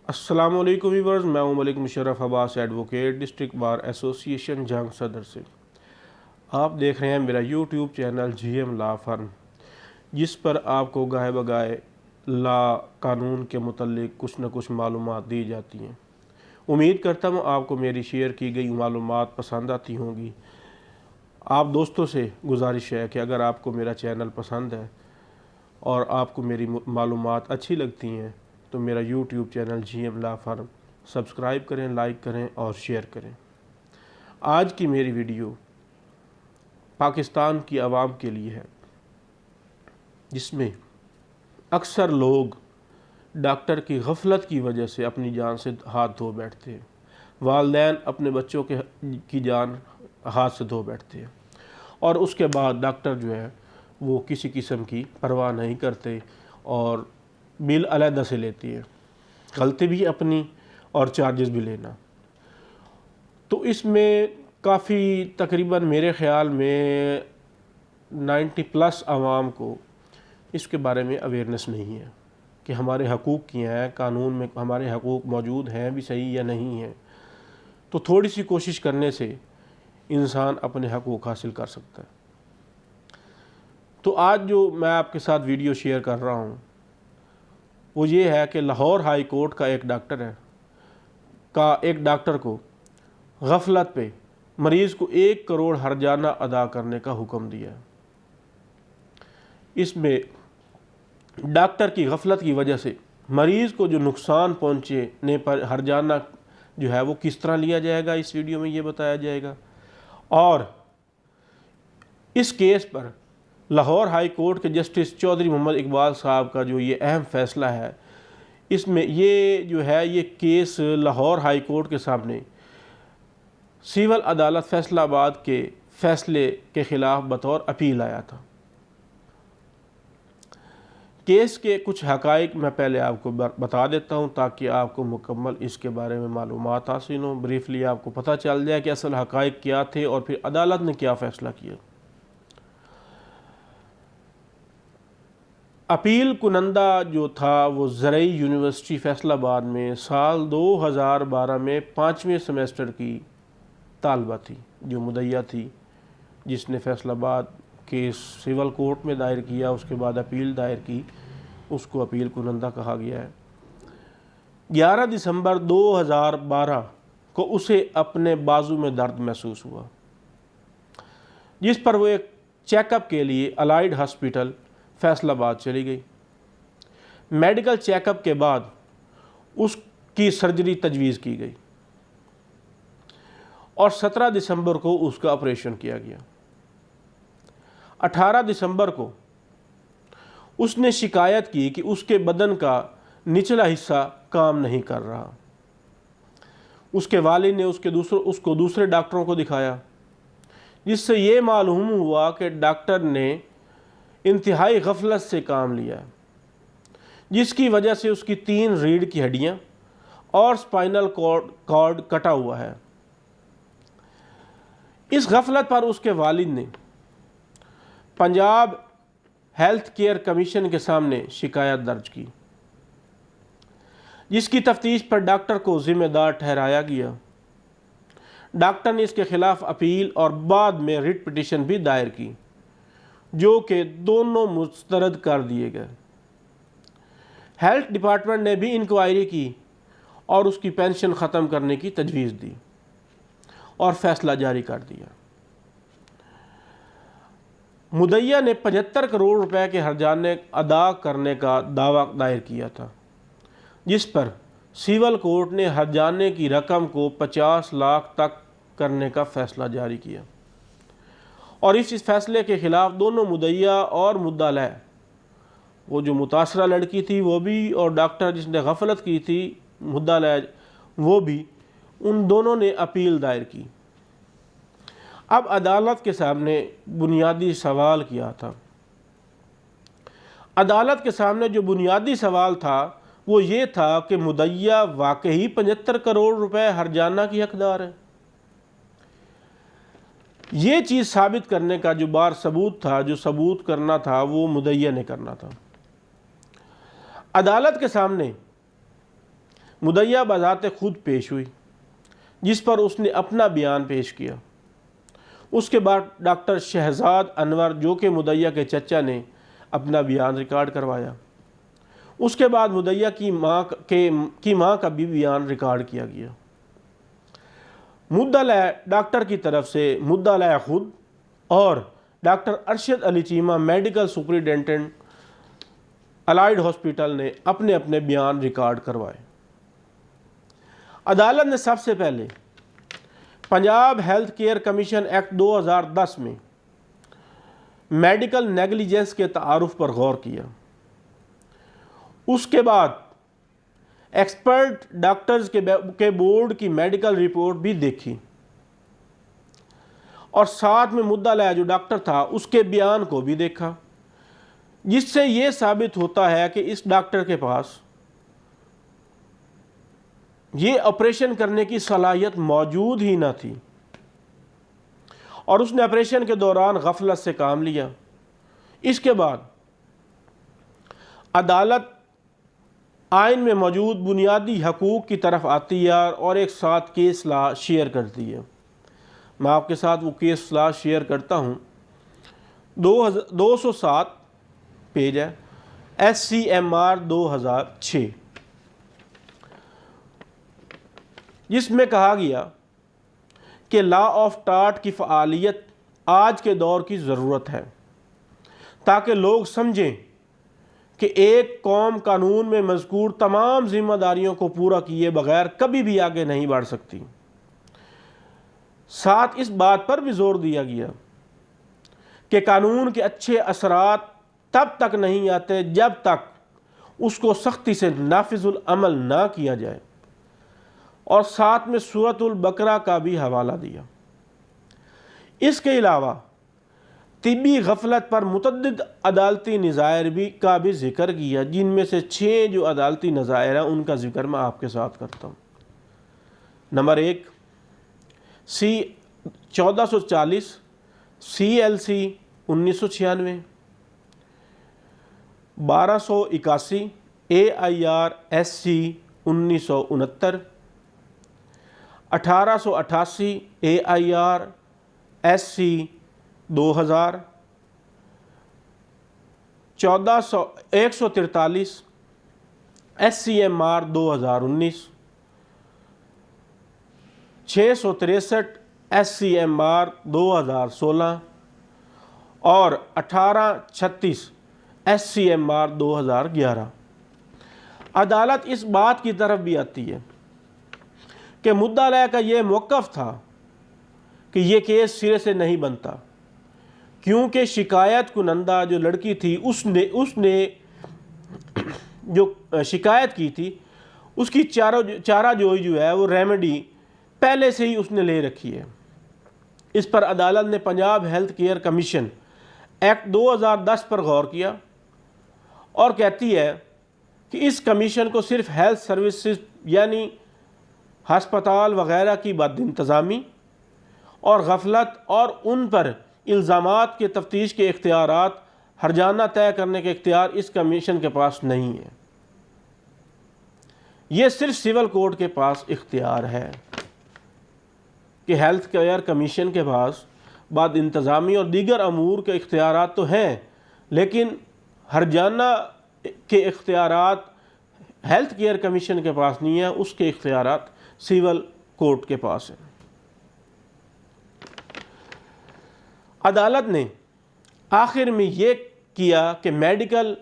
अस्सलामुअलैकुम व्यूअर्स, मैं हूं Malik Musharraf Abbas, advocate, district bar association जंग सदर से। आप देख रहे हैं मेरा YouTube channel GM law firm, जिस पर आपको गाहे बगाए लॉ कानून के मुतल्लिक कुछ न कुछ मालूमात दी जाती हैं। उम्मीद करता हूँ आपको मेरी शेयर की गई मालूमात पसंद आती होंगी। आप दोस्तों से गुजारिश है कि अगर आपको मेरा चैनल पसंद है और आपको मेरी मालूमात अच्छी लगती हैं तो मेरा YouTube channel GM law firm subscribe करें, लाइक करें और शेयर करें। आज की मेरी वीडियो पाकिस्तान की आवाम के लिए है, जिसमें अक्सर लोग डॉक्टर की गफलत की वजह से अपनी जान से हाथ धो बैठते हैं। वालिदैन अपने बच्चों की जान हाथ से धो बैठते हैं और उसके बाद डॉक्टर जो है वो किसी किस्म की परवाह नहीं करते और बिल अलहदा से लेती है, गलती भी अपनी और चार्जेस भी लेना। तो इसमें काफ़ी तकरीबन मेरे ख़्याल में 90+ आवाम को इसके बारे में अवेयरनेस नहीं है कि हमारे हकूक़ क्या हैं, कानून में हमारे हकूक़ मौजूद हैं भी सही या नहीं हैं। तो थोड़ी सी कोशिश करने से इंसान अपने हकूक़ हासिल कर सकता है। तो आज जो मैं आपके साथ वीडियो शेयर कर रहा हूँ वो ये है कि लाहौर हाई कोर्ट का एक डॉक्टर को गफलत पे मरीज़ को 1 करोड़ हर्जाना अदा करने का हुक्म दिया। इसमें डॉक्टर की गफलत की वजह से मरीज़ को जो नुकसान पहुंचने पर हर्जाना जो है वो किस तरह लिया जाएगा, इस वीडियो में ये बताया जाएगा। और इस केस पर लाहौर हाई कोर्ट के जस्टिस चौधरी मोहम्मद इकबाल साहब का जो ये अहम फ़ैसला है, इसमें ये जो है ये केस लाहौर हाई कोर्ट के सामने सिविल अदालत फैसलाबाद के फ़ैसले के ख़िलाफ़ बतौर अपील आया था। केस के कुछ हक़ाइक़ मैं पहले आपको बता देता हूँ ताकि आपको मुकम्मल इसके बारे में मालूमात हासिल हो। ब्रीफली आपको पता चल जाए कि असल हक़ाइक़ क्या थे और फिर अदालत ने क्या फ़ैसला किया। अपील कुनंदा जो था वो ज़रई यूनिवर्सिटी फैसलाबाद में साल 2012 में 5वें सेमेस्टर की तालबा थी, जो मुदैया थी, जिसने फैसलाबाद केस सिविल कोर्ट में दायर किया, उसके बाद अपील दायर की, उसको अपील कुनंदा कहा गया है। 11 दिसंबर 2012 को उसे अपने बाजू में दर्द महसूस हुआ, जिस पर वो एक चेकअप के लिए अलाइड हॉस्पिटल फैसलाबाद चली गई। मेडिकल चेकअप के बाद उसकी सर्जरी तजवीज़ की गई और 17 दिसंबर को उसका ऑपरेशन किया गया। 18 दिसंबर को उसने शिकायत की कि उसके बदन का निचला हिस्सा काम नहीं कर रहा। उसके वालिद ने उसको दूसरे डॉक्टरों को दिखाया, जिससे ये मालूम हुआ कि डॉक्टर ने इंतहाई गफलत से काम लिया, जिसकी वजह से उसकी 3 रीढ़ की हड्डियां और स्पाइनल कॉर्ड कटा हुआ है। इस गफलत पर उसके वालिद ने पंजाब हेल्थ केयर कमीशन के सामने शिकायत दर्ज की, जिसकी तफ्तीश पर डॉक्टर को जिम्मेदार ठहराया गया। डॉक्टर ने इसके खिलाफ अपील और बाद में रिट पिटीशन भी दायर की, जो कि दोनों मुस्तरद कर दिए गए। हेल्थ डिपार्टमेंट ने भी इंक्वायरी की और उसकी पेंशन ख़त्म करने की तजवीज़ दी और फैसला जारी कर दिया। मुदैया ने 75 करोड़ रुपए के हर्जाने अदा करने का दावा दायर किया था, जिस पर सिविल कोर्ट ने हर्जाने की रकम को 50 लाख तक करने का फैसला जारी किया। और इस फैसले के ख़िलाफ़ दोनों मुदैया और मुद्दालह, वो जो मुतासरा लड़की थी वो भी और डॉक्टर जिसने गफलत की थी मुद्दालह वो भी, उन दोनों ने अपील दायर की। अब अदालत के सामने बुनियादी सवाल किया था। अदालत के सामने जो बुनियादी सवाल था वो ये था कि मुदैया वाकई 75 करोड़ रुपए हर्जाना की हकदार है। ये चीज़ साबित करने का जो सबूत था, जो सबूत करना था, वो मुदैया ने करना था। अदालत के सामने मुदैया बज़ाते खुद पेश हुई, जिस पर उसने अपना बयान पेश किया। उसके बाद डॉक्टर शहजाद अनवर, जो कि मुदैया के चचा ने, अपना बयान रिकॉर्ड करवाया। उसके बाद मुदैया की माँ का भी बयान रिकॉर्ड किया गया। मुद्दअ डॉक्टर की तरफ से मुद्दअ खुद और doctor Arshad Ali Cheema, medical superintendent allied hospital, ने अपने अपने बयान रिकॉर्ड करवाए। अदालत ने सबसे पहले Punjab health care commission act 2010 में मेडिकल नेगलिजेंस के तारुफ पर गौर किया। उसके बाद एक्सपर्ट डॉक्टर्स के बोर्ड की मेडिकल रिपोर्ट भी देखी और साथ में मुद्दअ जो डॉक्टर था उसके बयान को भी देखा, जिससे ये साबित होता है कि इस डॉक्टर के पास ये ऑपरेशन करने की सलाहियत मौजूद ही ना थी और उसने ऑपरेशन के दौरान गफलत से काम लिया। इसके बाद अदालत आइन में मौजूद बुनियादी हकूक़ की तरफ आती है और एक साथ केस लॉ शेयर करती है। मैं आपके साथ वो केस लॉ शेयर करता हूँ। 207 पेज है, SCMR 2006, जिसमें कहा गया कि लॉ ऑफ टाट की फ़आलियत आज के दौर की ज़रूरत है ताकि लोग समझें कि एक कौम कानून में मज़कूर तमाम जिम्मेदारियों को पूरा किए बगैर कभी भी आगे नहीं बढ़ सकती। साथ इस बात पर भी जोर दिया गया कि कानून के अच्छे असरात तब तक नहीं आते जब तक उसको सख्ती से नाफिजुल अमल ना किया जाए, और साथ में सूरतुल बकरा का भी हवाला दिया। इसके अलावा तिब्बी गफलत पर मुतअद्दिद अदालती नज़ायर का भी ज़िक्र किया, जिनमें से 6 जो अदालती नज़ायर हैं उनका ज़िक्र मैं आपके साथ करता हूँ। Number 1, C1440 CLC 1996, 1281 AIR SC 1969, 1888 AIR SC 2000, 143 SCMR 2019, 663 SCMR 2016 और 1836 SCMR 2011। अदालत इस बात की तरफ भी आती है कि मुद्दअ का ये मौक़िफ़ था कि ये केस सिरे से नहीं बनता, क्योंकि शिकायत कुनंदा जो लड़की थी उसने जो शिकायत की थी उसकी चारा जोई जो है वो रेमेडी पहले से ही उसने ले रखी है। इस पर अदालत ने Punjab health care commission act 2010 पर गौर किया और कहती है कि इस कमीशन को सिर्फ हेल्थ सर्विसेज यानी हस्पताल वगैरह की बदइंतज़ामी और गफलत और उन पर इल्ज़ामात के तफ्तीश के इख्तियारात हरजाना तय करने के इख्तियार इस कमीशन के पास नहीं है। ये सिर्फ सिविल कोर्ट के पास इख्तियार है कि हेल्थ केयर कमीशन के पास बाद इंतज़ामी और दीगर अमूर के इख्तियारात तो हैं, लेकिन हरजाना के इख्तियारात हेल्थ केयर कमीशन के पास नहीं है, उसके इख्तियारात सिविल कोर्ट के पास है। अदालत ने आखिर में ये किया कि मेडिकल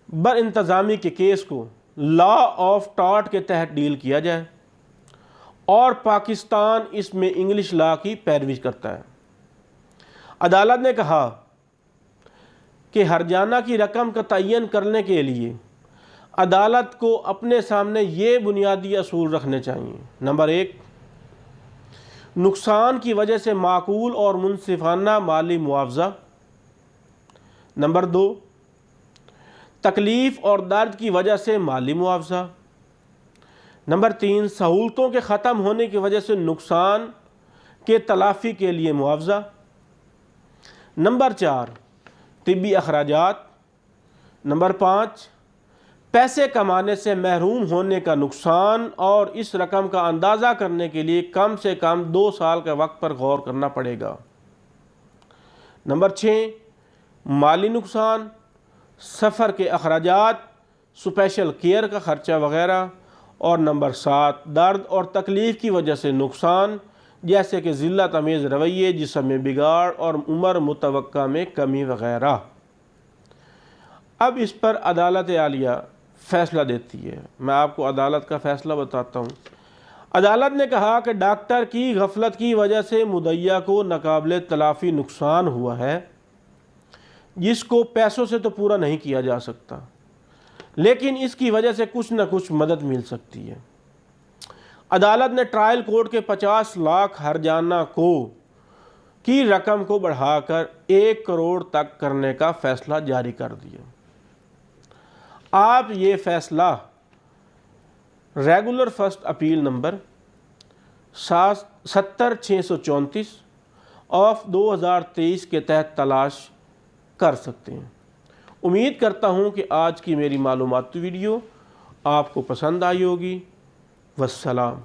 बर इंतज़ामी के केस को लॉ ऑफ टाट के तहत डील किया जाए और पाकिस्तान इसमें इंग्लिश लॉ की पैरवी करता है। अदालत ने कहा कि हरजाना की रकम का तयन करने के लिए अदालत को अपने सामने ये बुनियादी असूल रखने चाहिए। नंबर 1, नुकसान की वजह से माकूल और मुनसिफाना माली मुआवजा। नंबर 2, तकलीफ़ और दर्द की वजह से माली मुआवजा। नंबर 3, सहूलतों के ख़त्म होने की वजह से नुकसान के तलाफ़ी के लिए मुआवजा। नंबर 4, तिब्बी अखराजात। नंबर 5, पैसे कमाने से महरूम होने का नुकसान और इस रकम का अंदाज़ा करने के लिए कम से कम 2 साल के वक्त पर गौर करना पड़ेगा। नंबर 6, माली नुकसान, सफ़र के अखराजात, स्पेशल केयर का ख़र्चा वगैरह। और नंबर 7, दर्द और तकलीफ़ की वजह से नुकसान, जैसे कि ज़िल्लत तमीज़ रवैये, जिस्म में बिगाड़ और उम्र मुतवक्का में कमी वगैरह। अब इस पर अदालत आलिया फ़ैसला देती है। मैं आपको अदालत का फ़ैसला बताता हूँ। अदालत ने कहा कि डॉक्टर की गफलत की वजह से मुद्दइया को नाकाबिले तलाफ़ी नुकसान हुआ है, जिसको पैसों से तो पूरा नहीं किया जा सकता, लेकिन इसकी वजह से कुछ न कुछ मदद मिल सकती है। अदालत ने ट्रायल कोर्ट के 50 लाख हर्जाना की रकम को बढ़ाकर 1 करोड़ तक करने का फ़ैसला जारी कर दिया। आप ये फ़ैसला regular first appeal number 70634 of 2023 के तहत तलाश कर सकते हैं। उम्मीद करता हूँ कि आज की मेरी मालूमाती वीडियो आपको पसंद आई होगी। वस्सलाम।